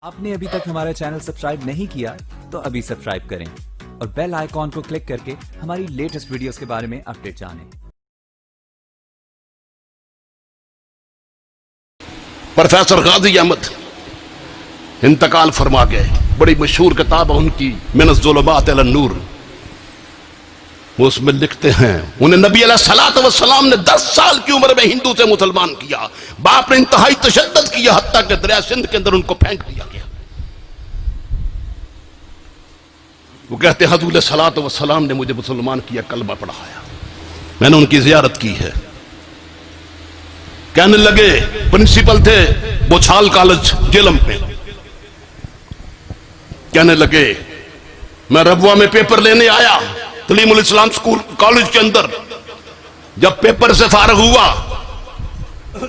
آپ نے ابھی تک ہمارا چینل سبسکرائب نہیں کیا تو ابھی سبسکرائب کریں اور بیل آئیکن کو کلک کر کے ہماری لیٹسٹ ویڈیوز کے بارے میں اپڈیٹ جانیں۔ پروفیسر غازی احمد انتقال فرما گئے، بڑی مشہور کتاب ہے ان کی من الظلمات الی النور۔ وہ اس میں لکھتے ہیں انہیں نبی علیہ السلام نے 10 سال کی عمر میں ہندو سے مسلمان کیا، باپ نے انتہائی تشدد کیا، حتیٰ کہ دریا سندھ کے اندر ان کو پھینک دیا گیا۔ وہ کہتے ہیں حضور صلی اللہ علیہ وسلم نے مجھے مسلمان کیا، کلمہ پڑھایا، میں نے ان کی زیارت کی ہے۔ کہنے لگے، پرنسپل تھے بوچھال کالج جیلم پہ، کہنے لگے میں ربوہ میں پیپر لینے آیا تعلیم الاسلام سکول کالج کے اندر، جب پیپر سے فارغ ہوا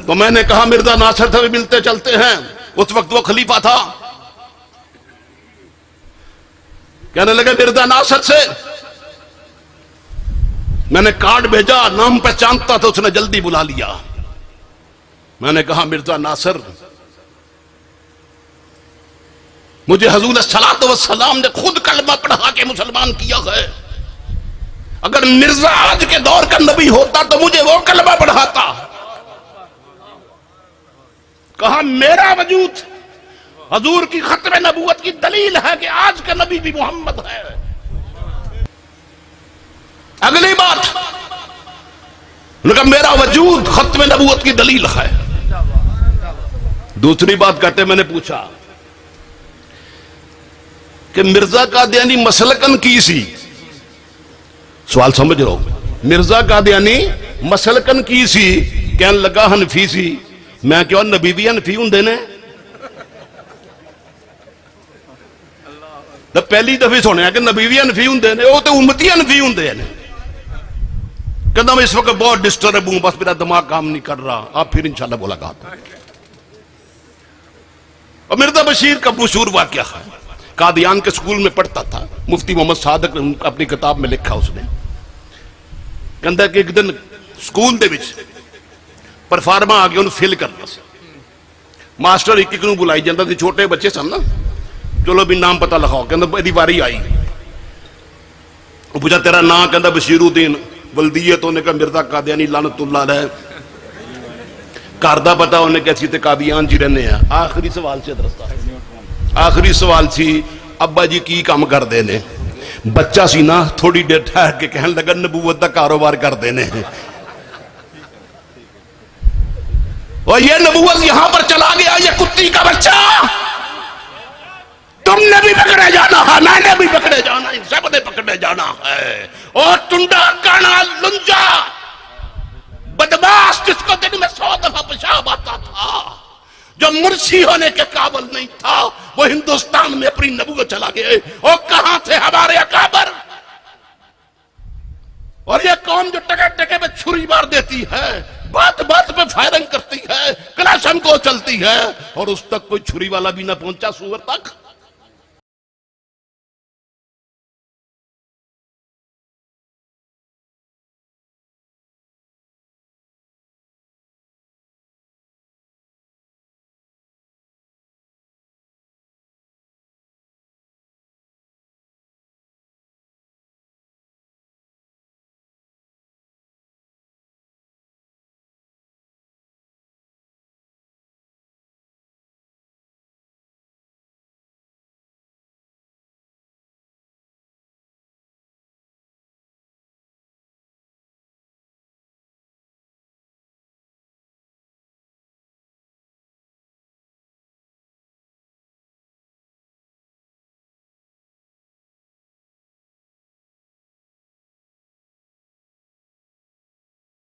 تو میں نے کہا مرزا ناصر سے بھی ملتے چلتے ہیں، اس وقت وہ خلیفہ تھا۔ کہنے لگے مرزا ناصر سے میں نے کارڈ بھیجا، نام پہچانتا تھا، اس نے جلدی بلا لیا۔ میں نے کہا مرزا ناصر، مجھے حضور صلی اللہ علیہ وسلم نے خود کلمہ پڑھا کے مسلمان کیا ہے، اگر مرزا آج کے دور کا نبی ہوتا تو مجھے وہ کلمہ پڑھاتا۔ کہا میرا وجود حضور کی ختم نبوت کی دلیل ہے کہ آج کا نبی بھی محمد ہے۔ اگلی بات انہوں نے کہا میرا وجود ختم نبوت کی دلیل ہے۔ دوسری بات کہتے میں نے پوچھا کہ مرزا قادیانی مسلکن کی سی، سوال سمجھ رہو، مرزا قادیانی مسلکن کی سی، کہنے لگا حنفی سی۔ میں کہا نبی بھی حنفی ہوں دینے، تو پہلی دفعہ سنیا کہ نبی بھی حنفی ہوں دینے، وہ تو امتی حنفی ہوں دینے۔ کہنا میں اس وقت بہت ڈسٹرب ہوں، بس میرا دماغ کام نہیں کر رہا، آپ پھر انشاءاللہ ملاقات ہو۔ اور مرزا بشیر کا مشہور واقعہ ہے، قادیان کے سکول میں پڑھتا تھا، مفتی محمد صادق نے اپنی کتاب میں لکھا، اس نے کہندا کہ ایک دن سکول دے وچ پرفارما آ گیا، انہوں فل کرنا سی، ماسٹر ایک ایک نوں بلائی جاندا سی، چھوٹے بچے سن نا، چلو بھی نام پتہ لکھاؤ، کہندا ایدی واری آئی، وہ پوچھا تیرا نام، کہندا بشیر الدین ولدیت، انہوں نے کہا مرزا قادیانی لعنت اللہ علیہ، کاردہ پتا انہوں نے کہا سی قادیان جی رہنے ہیں۔ آخری سوال سے درستہ، آخری سوال سی ابا جی کی کام کر دینے؟ بچہ سی نا، تھوڑی دیر ٹھہر کے کہنے لگا نبوت دا کاروبار کر دینے ہیں۔ اور یہ نبوت یہاں پر چلا گیا، یہ کتی کا بچہ، تم نے بھی پکڑے جانا ہے، میں نے بھی پکڑے جانا ہے، سب نے پکڑے جانا ہے۔ اور ٹنڈا کانا لنجا بدماش جس کو دن میں 100 دفعہ پیشاب آتا تھا، جو مرسی ہونے کے قابل نہیں تھا، وہ ہندوستان میں اپنی نبوت چلا گئے۔ اور کہاں تھے ہمارے اکابر؟ اور یہ قوم جو ٹکے ٹکے پہ چھری مار دیتی ہے، بات بات پہ فائرنگ کرتی ہے، کلاشن کو چلتی ہے، اور اس تک کوئی چھری والا بھی نہ پہنچا سور تک۔